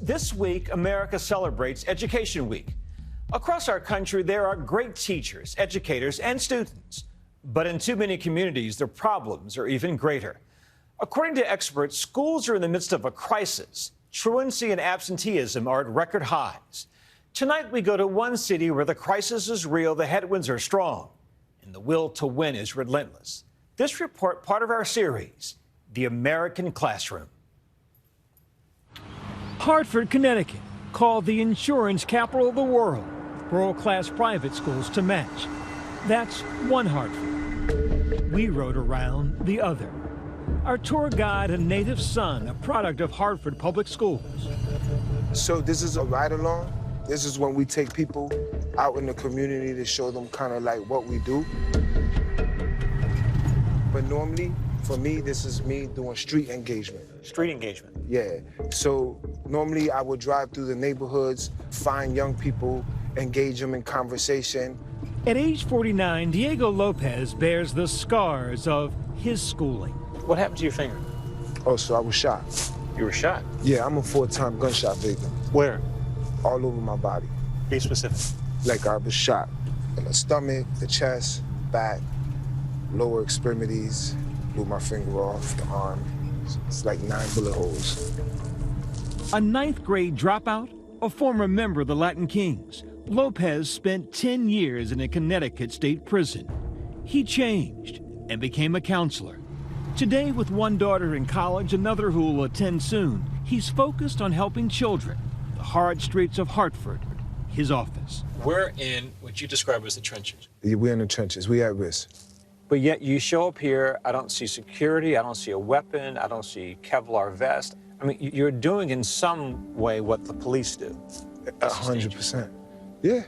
This week, America celebrates Education Week. Across our country, there are great teachers, educators, and students. But in too many communities, the problems are even greater. According to experts, schools are in the midst of a crisis. Truancy and absenteeism are at record highs. Tonight, we go to one city where the crisis is real, the headwinds are strong, and the will to win is relentless. This report, part of our series, The American Classroom. Hartford, Connecticut, called the insurance capital of the world. World-class private schools to match. That's one Hartford. We rode around the other. Our tour guide, a native son, a product of Hartford Public Schools. So this is a ride-along. This is when we take people out in the community to show them kind of like what we do. But normally, for me, this is me doing street engagement. Street engagement? Yeah. So normally I would drive through the neighborhoods, find young people, engage them in conversation. At age 49, Diego Lopez bears the scars of his schooling. What happened to your finger? Oh, so I was shot. You were shot? Yeah, I'm a 4-time gunshot victim. Where? All over my body. Be specific. Like I was shot in the stomach, the chest, back, lower extremities, blew my finger off, the arm. It's like 9 bullet holes. A 9th grade dropout, a former member of the Latin Kings, Lopez spent 10 years in a Connecticut state prison. He changed and became a counselor. Today, with one daughter in college, another who will attend soon, he's focused on helping children. The hard streets of Hartford, his office. We're in what you describe as the trenches. Yeah, we're in the trenches. We at risk. But yet you show up here, I don't see security, I don't see a weapon, I don't see Kevlar vest. I mean, you're doing in some way what the police do. 100%. Yeah.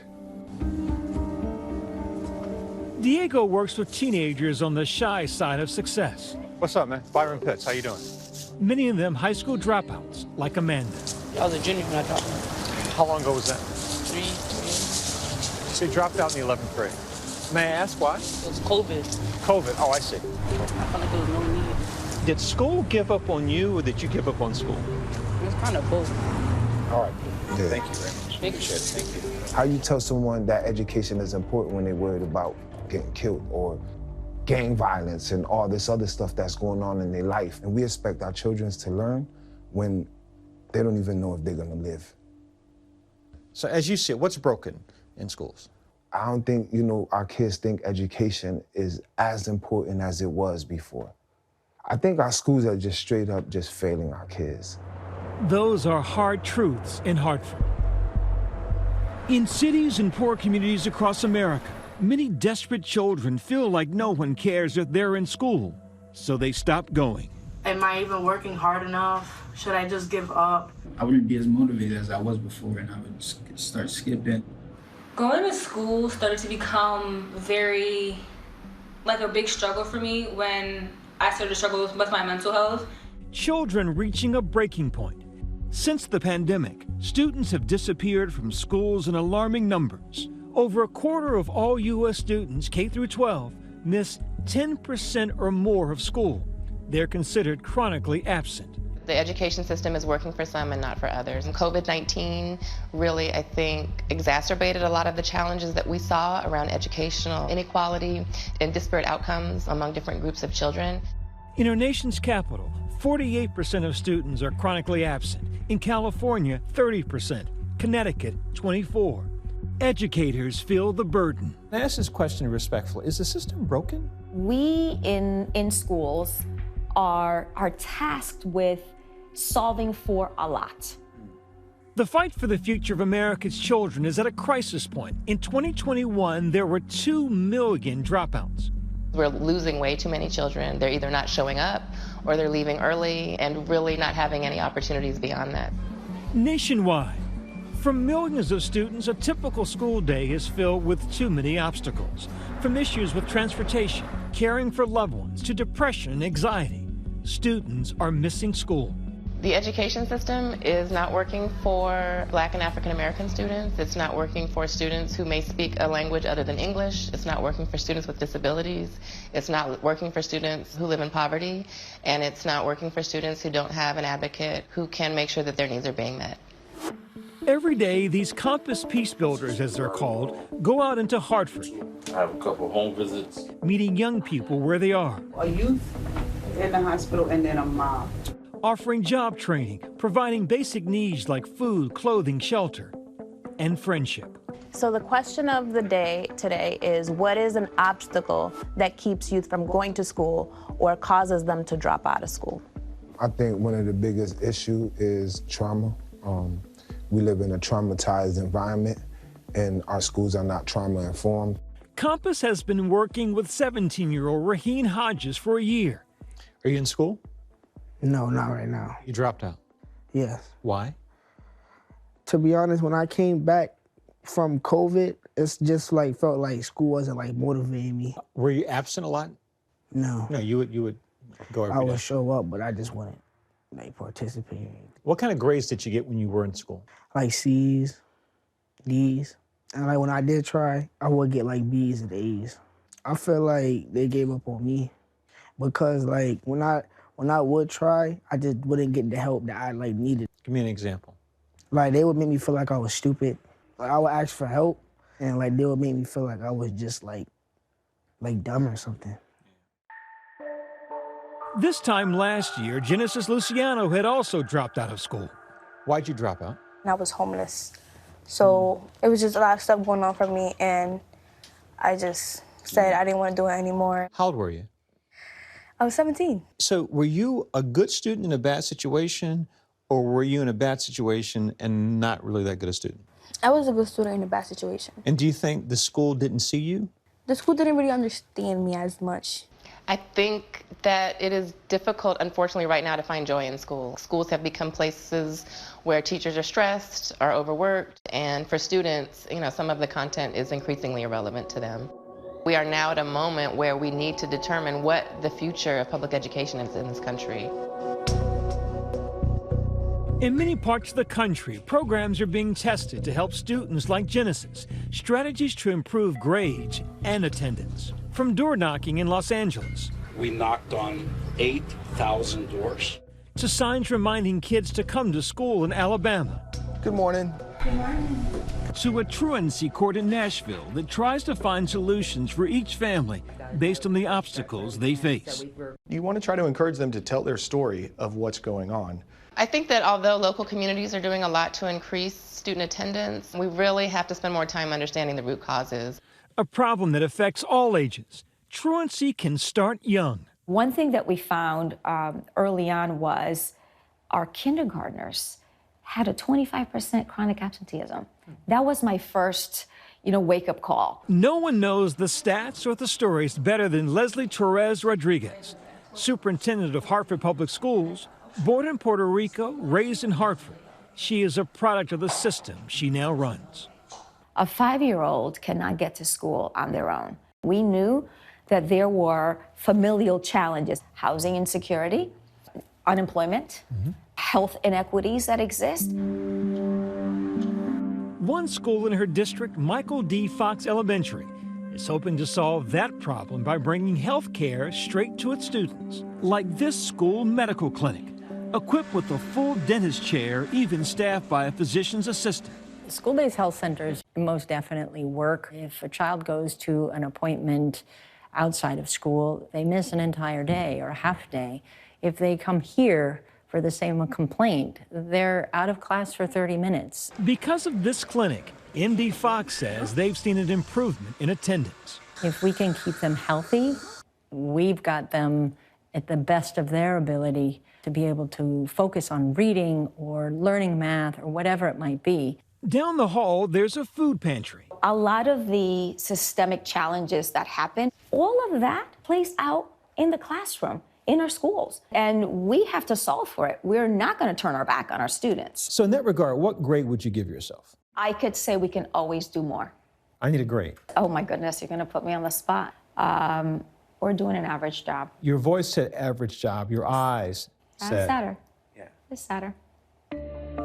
Diego works with teenagers on the shy side of success. What's up, man? Byron Pitts, how you doing? Many of them high school dropouts, like Amanda. I was a junior when I dropped out. How long ago was that? 3 years. So you dropped out in the 11th grade. May I ask why? It was COVID. COVID, oh, I see. I felt like there was no need. Did school give up on you, or did you give up on school? It was kind of both. All right, Yeah. thank you very much. Appreciate it, thank you. How you tell someone that education is important when they're worried about getting killed or gang violence and all this other stuff that's going on in their life? And we expect our children to learn when they don't even know if they're gonna live. So as you see it, what's broken in schools? I don't think, our kids think education is as important as it was before. I think our schools are just straight up just failing our kids. Those are hard truths in Hartford. In cities and poor communities across America, many desperate children feel like no one cares if they're in school, so they stop going. Am I even working hard enough? Should I just give up? I wouldn't be as motivated as I was before, and I would start skipping. Going to school started to become like a big struggle for me when I started to struggle with my mental health. Children reaching a breaking point. Since the pandemic, students have disappeared from schools in alarming numbers. Over a quarter of all U.S. students, K through 12, miss 10% or more of school. They're considered chronically absent. The education system is working for some and not for others. And COVID-19 really, I think, exacerbated a lot of the challenges that we saw around educational inequality and disparate outcomes among different groups of children. In our nation's capital, 48% of students are chronically absent. In California, 30%. Connecticut, 24%. Educators feel the burden. I ask this question respectfully. Is the system broken? We in schools are tasked with solving for a lot. The fight for the future of America's children is at a crisis point. In 2021, there were 2 million dropouts. We're losing way too many children. They're either not showing up or they're leaving early and really not having any opportunities beyond that. Nationwide, for millions of students, a typical school day is filled with too many obstacles. From issues with transportation, caring for loved ones, to depression and anxiety, students are missing school. The education system is not working for Black and African American students. It's not working for students who may speak a language other than English. It's not working for students with disabilities. It's not working for students who live in poverty. And it's not working for students who don't have an advocate who can make sure that their needs are being met. Every day, these campus peace builders, as they're called, go out into Hartford. I have a couple of home visits. Meeting young people where they are. A youth in the hospital and then a mom. Offering job training, providing basic needs like food, clothing, shelter, and friendship. So the question of the day today is, what is an obstacle that keeps youth from going to school or causes them to drop out of school? I think one of the biggest issues is trauma. We live in a traumatized environment, and our schools are not trauma-informed. Compass has been working with 17-year-old Raheen Hodges for a year. Are you in school? No, not right now. You dropped out? Yes. Why? To be honest, when I came back from COVID, it's just like felt like school wasn't like motivating me. Were you absent a lot? No. No, you would go every day. I would show up, but I just wouldn't like participate. What kind of grades did you get when you were in school? Like C's, D's. And like when I did try, I would get like B's and A's. I feel like they gave up on me because like when I would try, I just wouldn't get the help that I like needed. Give me an example. Like they would make me feel like I was stupid. Like I would ask for help and like they would make me feel like I was just like dumb or something. This time last year, Genesis Luciano had also dropped out of school. Why'd you drop out? I was homeless. So it was just a lot of stuff going on for me, and I just said I didn't want to do it anymore. How old were you? I was 17. So were you a good student in a bad situation, or were you in a bad situation and not really that good a student? I was a good student in a bad situation. And do you think the school didn't see you? The school didn't really understand me as much. I think that it is difficult, unfortunately, right now to find joy in school. Schools have become places where teachers are stressed, are overworked, and for students, some of the content is increasingly irrelevant to them. We are now at a moment where we need to determine what the future of public education is in this country. In many parts of the country, programs are being tested to help students like Genesis, strategies to improve grades and attendance. From door knocking in Los Angeles. We knocked on 8,000 doors. To signs reminding kids to come to school in Alabama. Good morning. Good morning. To a truancy court in Nashville that tries to find solutions for each family based on the obstacles they face. You want to try to encourage them to tell their story of what's going on. I think that although local communities are doing a lot to increase student attendance, we really have to spend more time understanding the root causes. A problem that affects all ages. Truancy can start young. One thing that we found early on was our kindergartners had a 25% chronic absenteeism. That was my first, wake-up call. No one knows the stats or the stories better than Leslie Torres Rodriguez, superintendent of Hartford Public Schools, born in Puerto Rico, raised in Hartford. She is a product of the system she now runs. A 5-year-old cannot get to school on their own. We knew that there were familial challenges, housing insecurity, unemployment, health inequities that exist. One school in her district, Michael D. Fox Elementary, is hoping to solve that problem by bringing health care straight to its students, like this school medical clinic, equipped with a full dentist chair, even staffed by a physician's assistant. School-based health centers most definitely work. If a child goes to an appointment outside of school, they miss an entire day or a half day. If they come here for the same complaint, they're out of class for 30 minutes. Because of this clinic, MD Fox says they've seen an improvement in attendance. If we can keep them healthy, we've got them at the best of their ability to be able to focus on reading or learning math or whatever it might be. Down the hall, there's a food pantry. A lot of the systemic challenges that happen, all of that plays out in the classroom, in our schools. And we have to solve for it. We're not going to turn our back on our students. So in that regard, what grade would you give yourself? I could say we can always do more. I need a grade. Oh my goodness, you're going to put me on the spot. We're doing an average job. Your voice said average job. Your eyes said... Sadder. Yeah. It's sadder.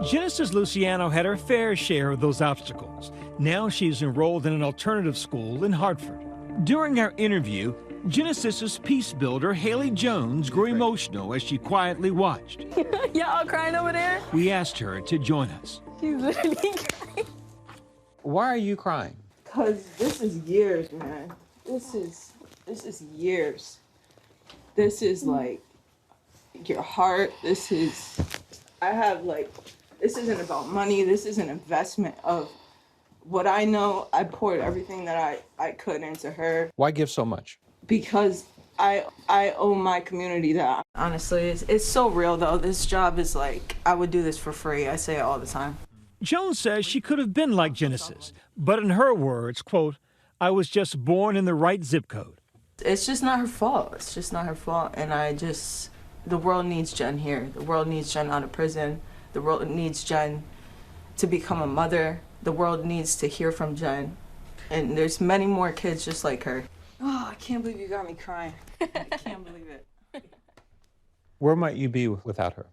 Genesis Luciano had her fair share of those obstacles. Now she's enrolled in an alternative school in Hartford. During our interview, Genesis's peace builder, Haley Jones, grew emotional as she quietly watched. Y'all crying over there? We asked her to join us. He's literally crying. Why are you crying? Cause this is years, man. This is years. This is like your heart. This isn't about money. This is an investment of what I know. I poured everything that I could into her. Why give so much? Because I owe my community that. Honestly, it's so real though. This job is like, I would do this for free. I say it all the time. Joan says she could have been like Genesis, but in her words, quote, "I was just born in the right zip code." It's just not her fault. It's just not her fault. And the world needs Jen here. The world needs Jen out of prison. The world needs Jen to become a mother. The world needs to hear from Jen. And there's many more kids just like her. Oh, I can't believe you got me crying. I can't believe it. Where might you be without her?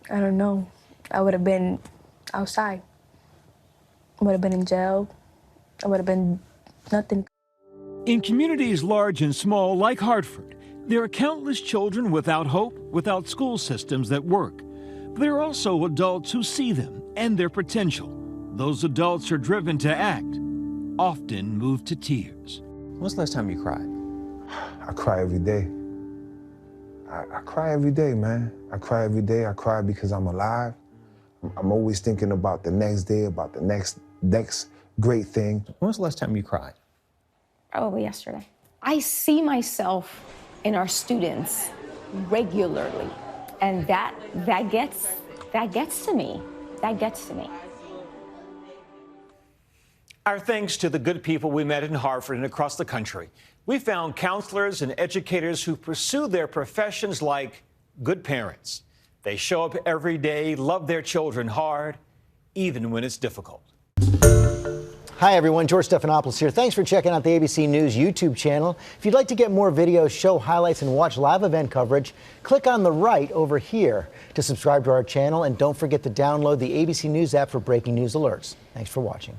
I don't know. I would have been outside. I would have been in jail. I would have been nothing. In communities large and small like Hartford, there are countless children without hope, without school systems that work. But there are also adults who see them and their potential. Those adults are driven to act, often moved to tears. When's the last time you cried? I cry every day. I cry every day, man. I cry every day. I cry because I'm alive. I'm always thinking about the next day, about the next great thing. When was the last time you cried? Probably yesterday. I see myself in our students regularly, and that gets to me. That gets to me. Our thanks to the good people we met in Hartford and across the country. We found counselors and educators who pursue their professions like good parents. They show up every day, love their children hard, even when it's difficult. Hi, everyone. George Stephanopoulos here. Thanks for checking out the ABC News YouTube channel. If you'd like to get more videos, show highlights, and watch live event coverage, click on the right over here to subscribe to our channel. And don't forget to download the ABC News app for breaking news alerts. Thanks for watching.